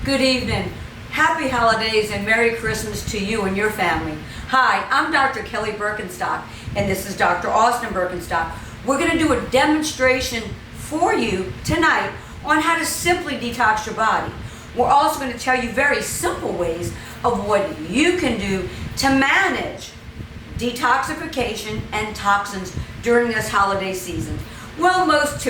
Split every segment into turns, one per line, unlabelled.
Good evening. Happy holidays and Merry Christmas to you and your family. Hi, I'm Dr. Kelly Birkenstock, and this is Dr. Austin Birkenstock. We're going to do a demonstration for you tonight on how to simply detox your body. We're also going to tell you very simple ways of what you can do to manage detoxification and toxins during this holiday season. Well, most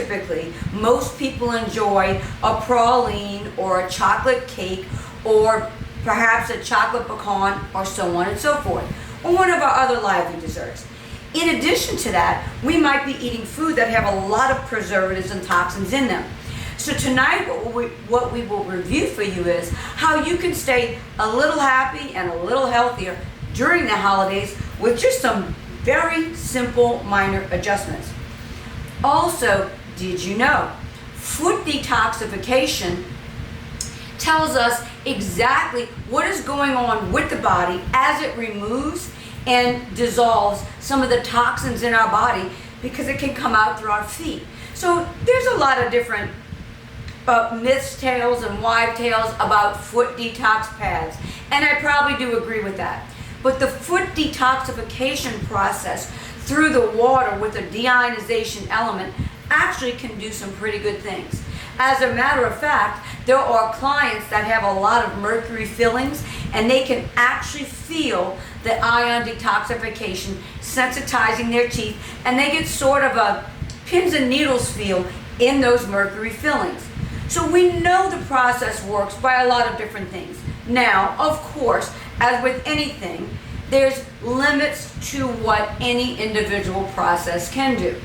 people enjoy a praline or a chocolate cake or perhaps a chocolate pecan or so on and so forth, or one of our other lively desserts. In addition to that, we might be eating food that have a lot of preservatives and toxins in them. So tonight what we will review for you is how you can stay a little happy and a little healthier during the holidays with just some very simple minor adjustments. Also, did you know Foot Detoxification tells us exactly what is going on with the body as it removes and dissolves some of the toxins in our body, because it can come out through our feet. So there's a lot of different myths, tales, and wide tales about foot detox pads, and I probably do agree with that. But the foot detoxification process through the water with a deionization element actually can do some pretty good things. As a matter of fact, there are clients that have a lot of mercury fillings, and they can actually feel the ion detoxification sensitizing their teeth, and they get sort of a pins and needles feel in those mercury fillings. So we know the process works by a lot of different things. Now, of course, as with anything, there's limits to what any individual process can do.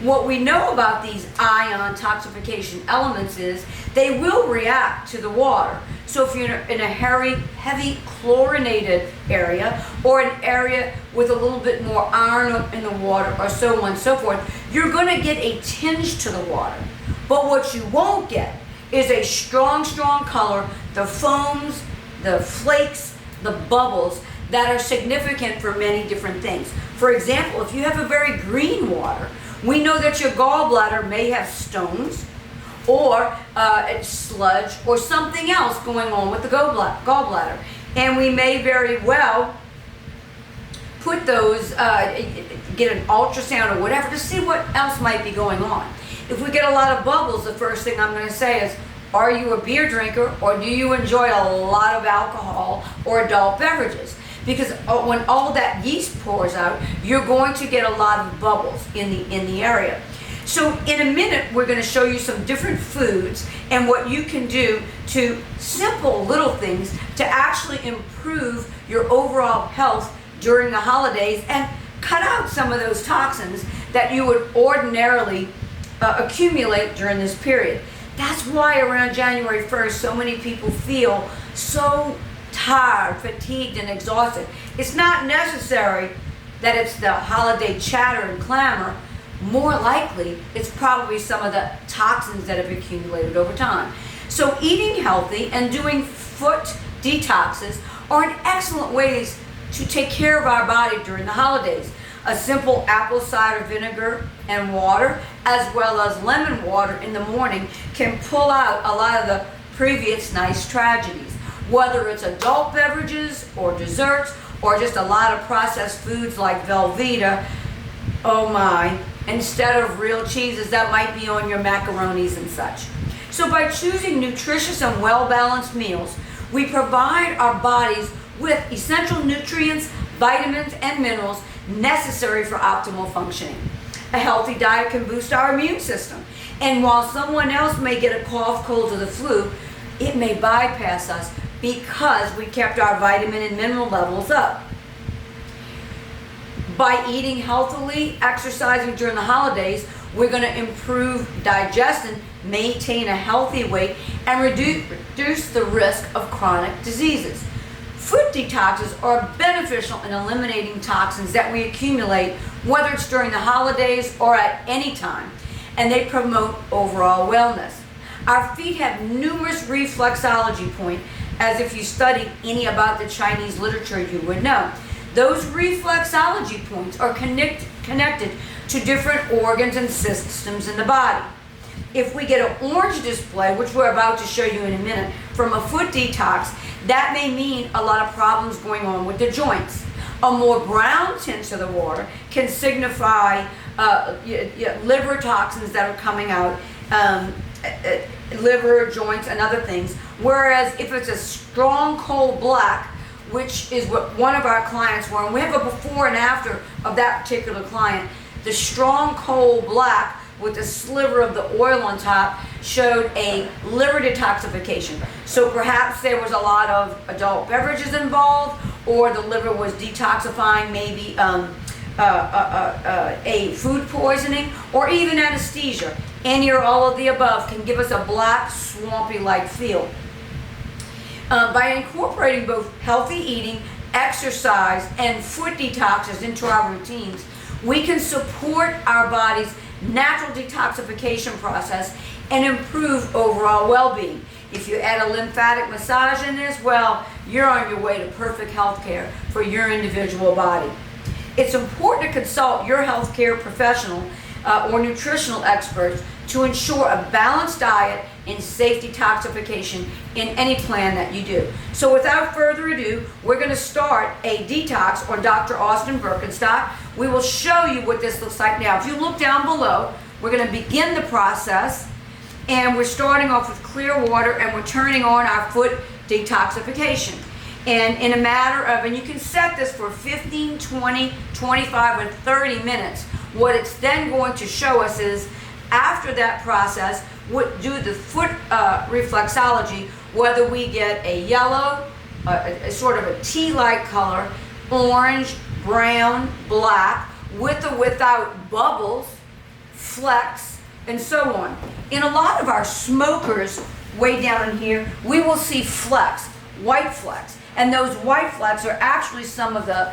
What we know about these ion detoxification elements is they will react to the water. So if you're in a heavy chlorinated area, or an area with a little bit more iron in the water, or so on and so forth, you're going to get a tinge to the water. But what you won't get is a strong color, the foams, the flakes, the bubbles that are significant for many different things. For example, if you have a very green water, we know that your gallbladder may have stones or sludge or something else going on with the gallbladder. And we may very well put those, get an ultrasound or whatever to see what else might be going on. If we get a lot of bubbles, the first thing I'm going to say is, are you a beer drinker, or do you enjoy a lot of alcohol or adult beverages? Because when all that yeast pours out, you're going to get a lot of bubbles in the area. So in a minute, we're going to show you some different foods and what you can do to simple little things to actually improve your overall health during the holidays and cut out some of those toxins that you would ordinarily accumulate during this period. That's why around January 1st, so many people feel so tired, fatigued, and exhausted. It's not necessary that it's the holiday chatter and clamor. More likely, it's probably some of the toxins that have accumulated over time. So eating healthy and doing foot detoxes are an excellent ways to take care of our body during the holidays. A simple apple cider vinegar and water, as well as lemon water in the morning, can pull out a lot of the previous night's tragedies. Whether it's adult beverages or desserts or just a lot of processed foods like Velveeta, oh my, instead of real cheeses that might be on your macaronis and such. So by choosing nutritious and well-balanced meals, we provide our bodies with essential nutrients, vitamins, and minerals necessary for optimal functioning. A healthy diet can boost our immune system, and while someone else may get a cough, cold, or the flu, it may bypass us because we kept our vitamin and mineral levels up. By eating healthily, exercising during the holidays, we're going to improve digestion, maintain a healthy weight, and reduce the risk of chronic diseases. Foot detoxes are beneficial in eliminating toxins that we accumulate, whether it's during the holidays or at any time, and they promote overall wellness. Our feet have numerous reflexology points, as if you studied any about the Chinese literature, you would know. Those reflexology points are connected to different organs and systems in the body. If we get an orange display, which we're about to show you in a minute, from a foot detox, that may mean a lot of problems going on with the joints. A more brown tint to the water can signify liver toxins that are coming out, liver, joints, and other things. Whereas if it's a strong coal black, which is what one of our clients were, and we have a before and after of that particular client, the strong coal black with a sliver of the oil on top showed a liver detoxification. So perhaps there was a lot of adult beverages involved, or the liver was detoxifying, maybe a food poisoning, or even anesthesia. Any or all of the above can give us a black, swampy-like feel. By incorporating both healthy eating, exercise, and foot detoxes into our routines, we can support our body's natural detoxification process and improve overall well-being. If you add a lymphatic massage in this, well, you're on your way to perfect health care for your individual body. It's important to consult your healthcare professional or nutritional experts to ensure a balanced diet and safe detoxification in any plan that you do. So without further ado, we're going to start a detox on Dr. Austin Birkenstock. We will show you what this looks like now. If you look down below, we're going to begin the process, and we're starting off with clear water, and we're turning on our foot detoxification. And in a matter of, and you can set this for 15, 20, 25, and 30 minutes. What it's then going to show us is, after that process, do the foot reflexology, whether we get a yellow, a sort of a tea-like color, orange, brown, black, with or without bubbles, flecks, and so on. In a lot of our smokers, way down in here, we will see flecks, white flecks. And those white flecks are actually some of the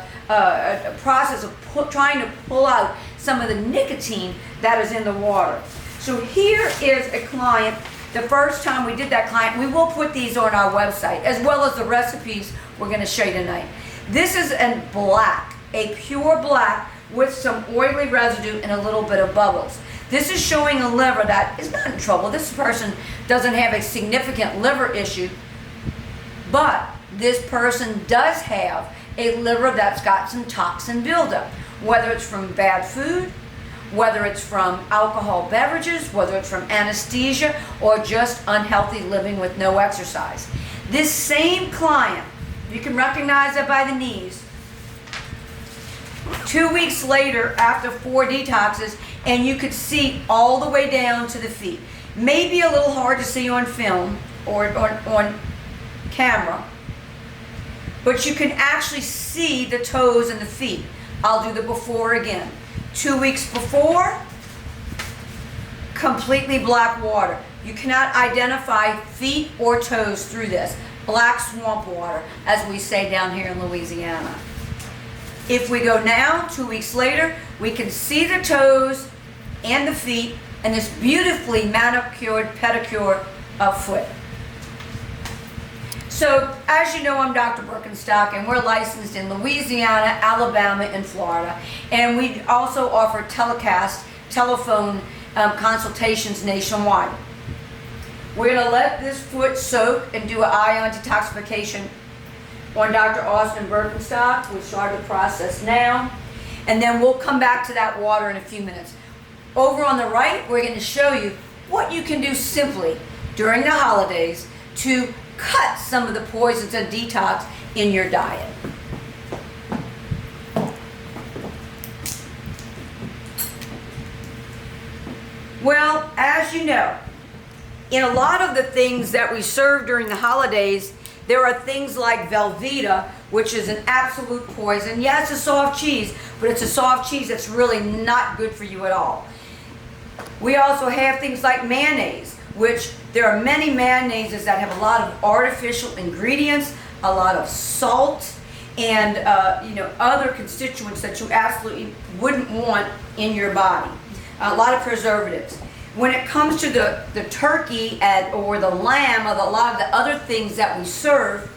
process of trying to pull out some of the nicotine that is in the water. So here is a client. The first time we did that client, we will put these on our website, as well as the recipes we're going to show you tonight. This is in black, a pure black with some oily residue and a little bit of bubbles. This is showing a liver that is not in trouble. This person doesn't have a significant liver issue, but this person does have a liver that's got some toxin buildup, whether it's from bad food, whether it's from alcohol beverages, whether it's from anesthesia, or just unhealthy living with no exercise. This same client, you can recognize it by the knees, 2 weeks later after 4 detoxes, and you could see all the way down to the feet. Maybe a little hard to see on film or on camera, but you can actually see the toes and the feet. I'll do the before again. 2 weeks before, completely black water. You cannot identify feet or toes through this. Black swamp water, as we say down here in Louisiana. If we go now, 2 weeks later, we can see the toes and the feet and this beautifully manicured, pedicured foot. So, as you know, I'm Dr. Birkenstock, and we're licensed in Louisiana, Alabama, and Florida. And we also offer telephone consultations nationwide. We're going to let this foot soak and do an ion detoxification on Dr. Austin Birkenstock. We'll start the process now, and then we'll come back to that water in a few minutes. Over on the right, we're going to show you what you can do simply during the holidays to cut some of the poisons and detox in your diet. Well, as you know, in a lot of the things that we serve during the holidays, there are things like Velveeta, which is an absolute poison. Yeah, it's a soft cheese, but it's a soft cheese that's really not good for you at all. We also have things like mayonnaise, which there are many mayonnaises that have a lot of artificial ingredients, a lot of salt, and other constituents that you absolutely wouldn't want in your body. A lot of preservatives. When it comes to the turkey or the lamb, or a lot of the other things that we serve,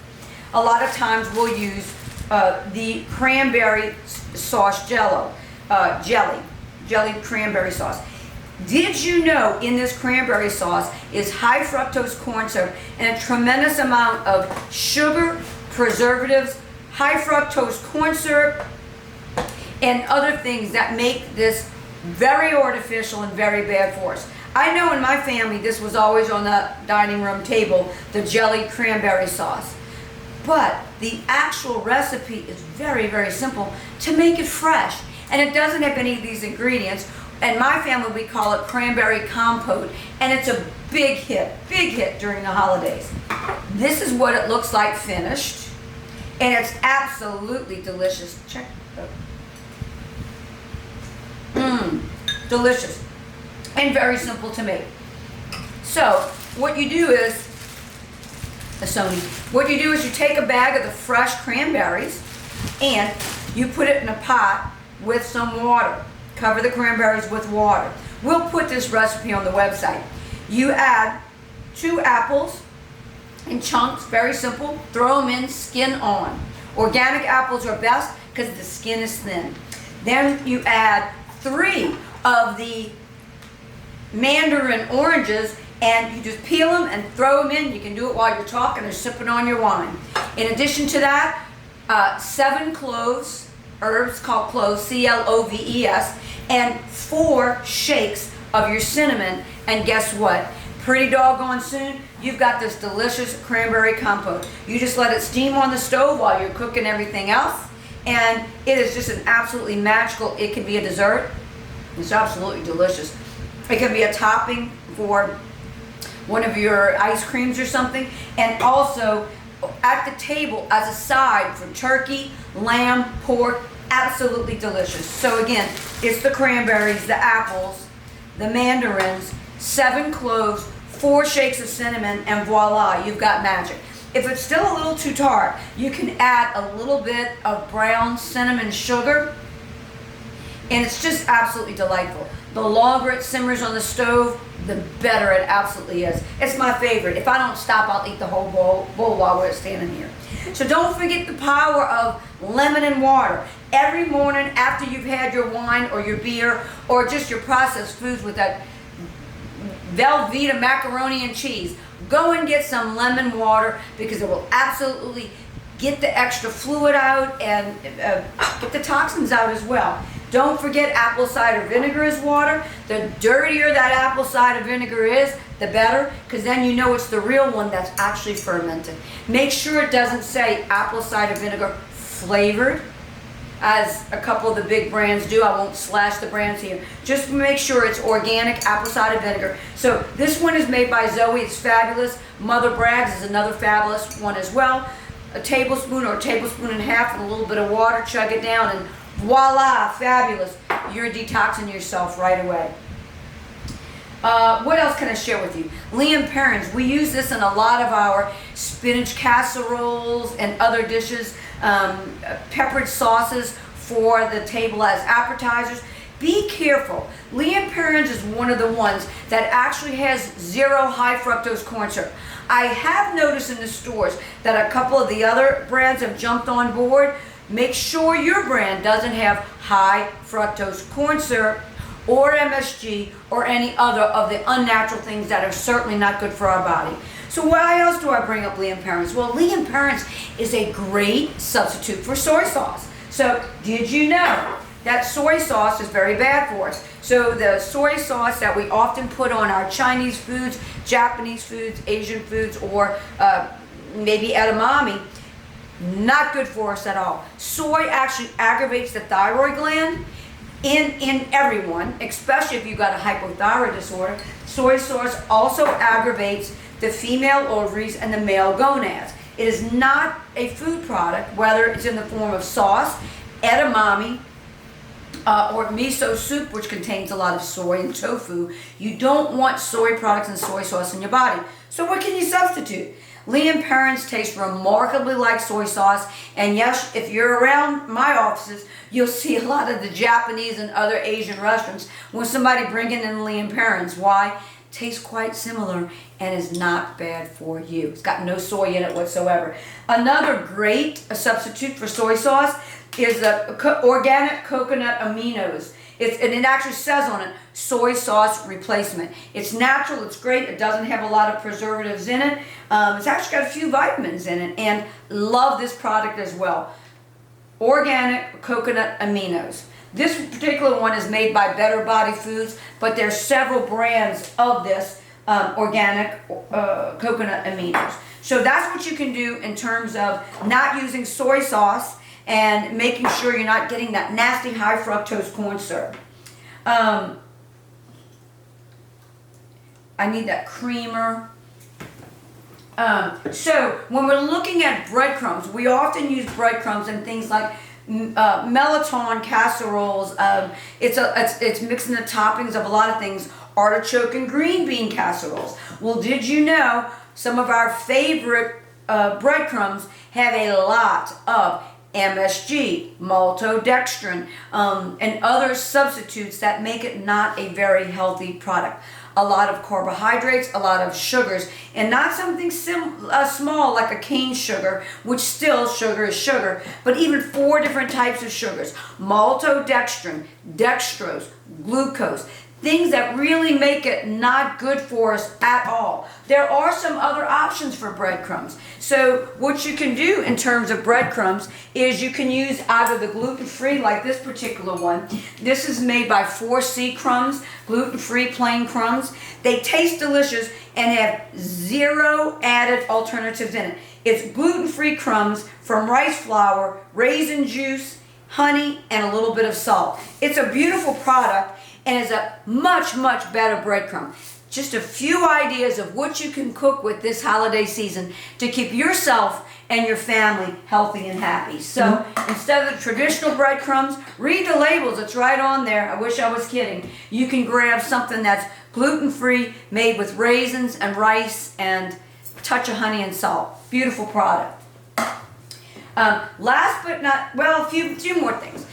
a lot of times we'll use the cranberry sauce jelly cranberry sauce. Did you know in this cranberry sauce is high fructose corn syrup and a tremendous amount of sugar, preservatives, high fructose corn syrup, and other things that make this very artificial and very bad for us. I know in my family this was always on the dining room table, the jelly cranberry sauce. But the actual recipe is very, very simple to make it fresh. And it doesn't have any of these ingredients. In my family, we call it cranberry compote. And it's a big hit during the holidays. This is what it looks like finished. And it's absolutely delicious. Check. Delicious. And very simple to make. So, what you do is, you take a bag of the fresh cranberries and you put it in a pot with some water. Cover the cranberries with water. We'll put this recipe on the website. You add 2 apples in chunks, very simple. Throw them in, skin on. Organic apples are best because the skin is thin. Then you add 3 of the mandarin oranges, and you just peel them and throw them in. You can do it while you're talking or sipping on your wine. In addition to that, 7 cloves, herbs called cloves, C-L-O-V-E-S, and 4 shakes of your cinnamon. And guess what? Pretty doggone soon, you've got this delicious cranberry compote. You just let it steam on the stove while you're cooking everything else, and it is just an absolutely magical. It can be a dessert. It's absolutely delicious. It can be a topping for one of your ice creams or something, and also at the table as a side for turkey, lamb, pork. Absolutely delicious. So again, it's the cranberries, the apples, the mandarins, 7 cloves, 4 shakes of cinnamon, and voila, you've got magic. If it's still a little too tart, you can add a little bit of brown cinnamon sugar, and it's just absolutely delightful. The longer it simmers on the stove, the better it absolutely is. It's my favorite. If I don't stop, I'll eat the whole bowl while we're standing here. So don't forget the power of lemon and water. Every morning after you've had your wine or your beer or just your processed foods with that Velveeta macaroni and cheese, go and get some lemon water, because it will absolutely get the extra fluid out and get the toxins out as well. Don't forget apple cider vinegar is water. The dirtier that apple cider vinegar is, the better, because then you know it's the real one that's actually fermented. Make sure it doesn't say apple cider vinegar flavored, as a couple of the big brands do. I won't slash the brands here. Just make sure it's organic apple cider vinegar. So this one is made by Zoe. It's fabulous. Mother Bragg's is another fabulous one as well. A tablespoon or a tablespoon and a half and a little bit of water. Chug it down and voila, fabulous. You're detoxing yourself right away. What else can I share with you? Liam Perrins. We use this in a lot of our spinach casseroles and other dishes, peppered sauces for the table as appetizers. Be careful. Liam Perrins is one of the ones that actually has 0 high fructose corn syrup. I have noticed in the stores that a couple of the other brands have jumped on board. Make sure your brand doesn't have high fructose corn syrup or MSG or any other of the unnatural things that are certainly not good for our body. So why else do I bring up Liam Perrins? Well, Liam Perrins is a great substitute for soy sauce. So did you know that soy sauce is very bad for us? So the soy sauce that we often put on our Chinese foods, Japanese foods, Asian foods, or maybe edamame, not good for us at all. Soy actually aggravates the thyroid gland in everyone, especially if you've got a hypothyroid disorder. Soy sauce also aggravates the female ovaries and the male gonads. It is not a food product, whether it's in the form of sauce, edamame, or miso soup, which contains a lot of soy, and tofu. You don't want soy products and soy sauce in your body. So what can you substitute? Liam Perrins tastes remarkably like soy sauce, and yes, if you're around my offices, you'll see a lot of the Japanese and other Asian restaurants with somebody bringing in Liam Perrins. Why? Tastes quite similar and is not bad for you. It's got no soy in it whatsoever. Another great substitute for soy sauce is organic coconut aminos. And it actually says on it, soy sauce replacement. It's natural, it's great, it doesn't have a lot of preservatives in it. It's actually got a few vitamins in it, and love this product as well. Organic coconut aminos. This particular one is made by Better Body Foods, but there's several brands of this organic coconut aminos. So that's what you can do in terms of not using soy sauce and making sure you're not getting that nasty high fructose corn syrup. I need that creamer. So when we're looking at breadcrumbs, we often use breadcrumbs in things like melatonin casseroles. It's mixing the toppings of a lot of things. Artichoke and green bean casseroles. Well, did you know some of our favorite breadcrumbs have a lot of MSG, maltodextrin, and other substitutes that make it not a very healthy product. A lot of carbohydrates, a lot of sugars, and not something small like a cane sugar, which still sugar is sugar, but even 4 different types of sugars. Maltodextrin, dextrose, glucose. Things that really make it not good for us at all. There are some other options for breadcrumbs. So what you can do in terms of breadcrumbs is you can use either the gluten-free, like this particular one. This is made by 4C Crumbs, gluten-free plain crumbs. They taste delicious and have 0 added alternatives in it. It's gluten-free crumbs from rice flour, raisin juice, honey, and a little bit of salt. It's a beautiful product, and is a much, much better breadcrumb. Just a few ideas of what you can cook with this holiday season to keep yourself and your family healthy and happy. So instead of the traditional breadcrumbs, read the labels. It's right on there. I wish I was kidding. You can grab something that's gluten-free, made with raisins and rice and a touch of honey and salt. Beautiful product. Last but not, well, a few more things.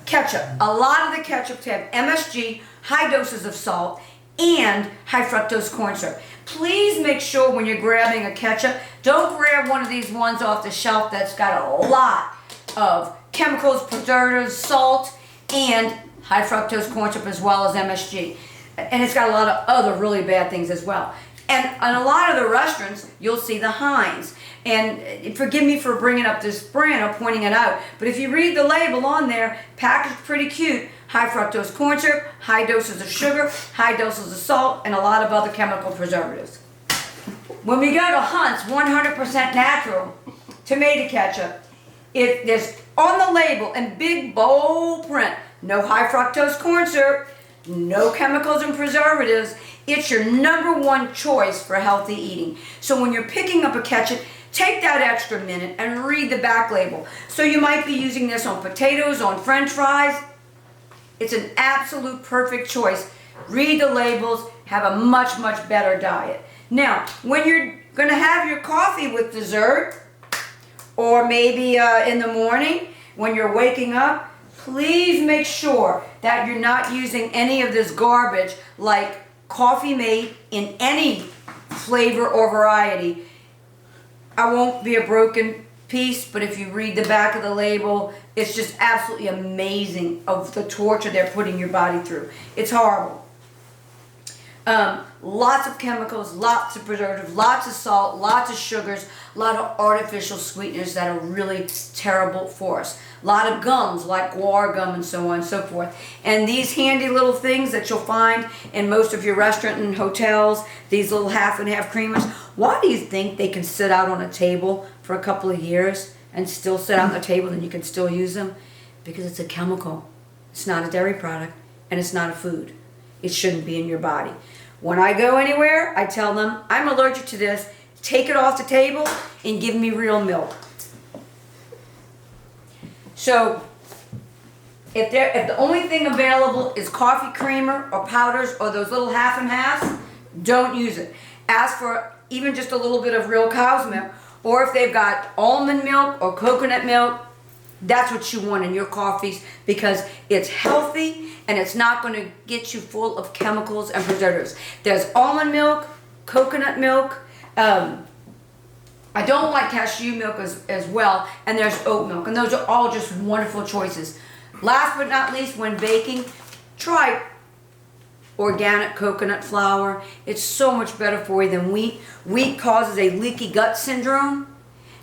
Ketchup. A lot of the ketchups have MSG, high doses of salt, and high fructose corn syrup. Please make sure when you're grabbing a ketchup, don't grab one of these ones off the shelf that's got a lot of chemicals, preservatives, salt, and high fructose corn syrup as well as MSG. And it's got a lot of other really bad things as well. And in a lot of the restaurants, you'll see the Heinz. And forgive me for bringing up this brand or pointing it out, but if you read the label on there, packaged pretty cute, high fructose corn syrup, high doses of sugar, high doses of salt, and a lot of other chemical preservatives. When we go to Hunt's 100% natural tomato ketchup, there's on the label in big bold print, no high fructose corn syrup, no chemicals and preservatives. It's your #1 choice for healthy eating. So when you're picking up a ketchup, take that extra minute and read the back label. So you might be using this on potatoes, on French fries. It's an absolute perfect choice. Read the labels, have a much, much better diet. Now, when you're going to have your coffee with dessert, or maybe in the morning when you're waking up, please make sure that you're not using any of this garbage like Coffee Mate in any flavor or variety. I won't be a broken piece, but if you read the back of the label, it's just absolutely amazing of the torture they're putting your body through. It's horrible. Lots of chemicals, lots of preservatives, lots of salt, lots of sugars, a lot of artificial sweeteners that are really terrible for us. A lot of gums like guar gum and so on and so forth. And these handy little things that you'll find in most of your restaurant and hotels, these little half and half creamers, why do you think they can sit out on a table for a couple of years and still sit out on the table and you can still use them? Because it's a chemical. It's not a dairy product and it's not a food. It shouldn't be in your body. When I go anywhere, I tell them, I'm allergic to this. Take it off the table and give me real milk. So, if the only thing available is coffee creamer or powders or those little half and halves, don't use it. Ask for even just a little bit of real cow's milk, or if they've got almond milk or coconut milk, that's what you want in your coffees because it's healthy and it's not going to get you full of chemicals and preservatives. There's almond milk, coconut milk. I don't like cashew milk as well, and there's oat milk, and those are all just wonderful choices. Last but not least, when baking, try organic coconut flour. It's so much better for you than wheat. Wheat causes a leaky gut syndrome,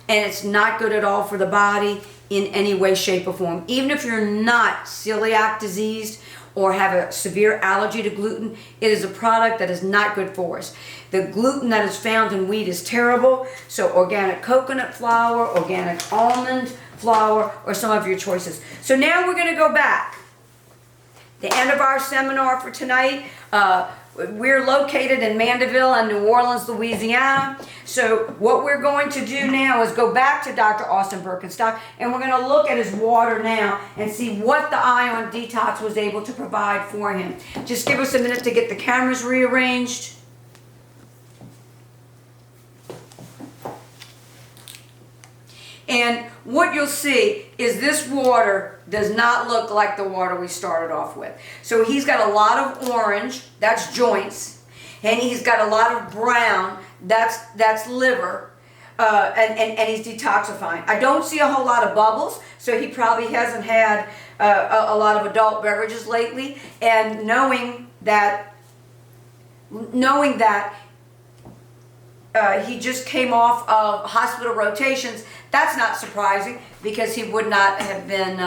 and it's not good at all for the body in any way, shape, or form. Even if you're not celiac diseased or have a severe allergy to gluten, it is a product that is not good for us. The gluten that is found in wheat is terrible, so organic coconut flour, organic almond flour, or some of your choices. So now we're going to go back. The end of our seminar for tonight. We're located in Mandeville and New Orleans, Louisiana. So what we're going to do now is go back to Dr. Austin Birkenstock, and we're going to look at his water now and see what the Ion Detox was able to provide for him. Just give us a minute to get the cameras rearranged. And what you'll see is this water does not look like the water we started off with. So he's got a lot of orange, that's joints, and he's got a lot of brown, that's liver, and he's detoxifying. I don't see a whole lot of bubbles, so he probably hasn't had a lot of adult beverages lately. And knowing that he just came off of hospital rotations, that's not surprising, because he would not have been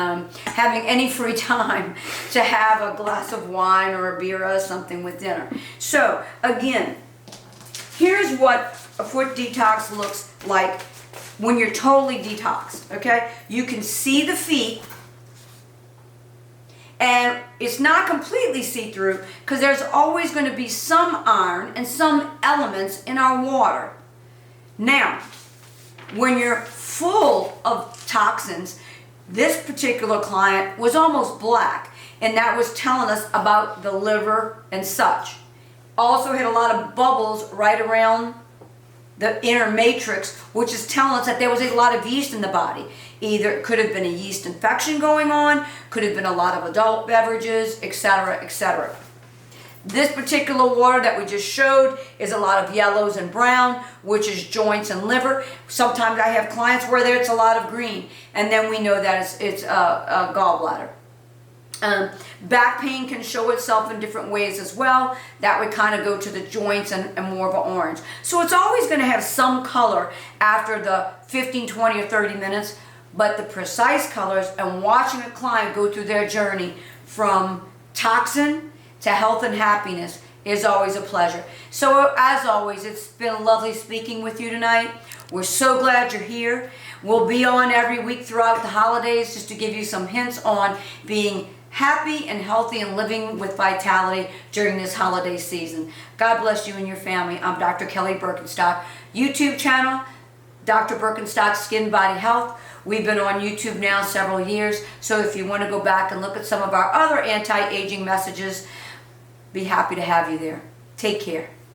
having any free time to have a glass of wine or a beer or something with dinner. So again, here's what a foot detox looks like when you're totally detoxed, okay? You can see the feet, and it's not completely see-through because there's always going to be some iron and some elements in our water. Now, when you're full of toxins, this particular client was almost black, and that was telling us about the liver and such. Also had a lot of bubbles right around the inner matrix, which is telling us that there was a lot of yeast in the body. Either it could have been a yeast infection going on, could have been a lot of adult beverages, etc., etc. This particular water that we just showed is a lot of yellows and brown, which is joints and liver. Sometimes I have clients where it's a lot of green, and then we know that it's a gallbladder. Back pain can show itself in different ways as well. That would kind of go to the joints and more of an orange. So it's always going to have some color after the 15, 20, or 30 minutes, but the precise colors and watching a client go through their journey from toxin to health and happiness is always a pleasure. So as always, it's been lovely speaking with you tonight. We're so glad you're here. We'll be on every week throughout the holidays just to give you some hints on being happy and healthy and living with vitality during this holiday season. God bless you and your family. I'm Dr. Kelly Birkenstock. YouTube channel, Dr. Birkenstock Skin Body Health. We've been on YouTube now several years, so if you want to go back and look at some of our other anti-aging messages, be happy to have you there. Take care.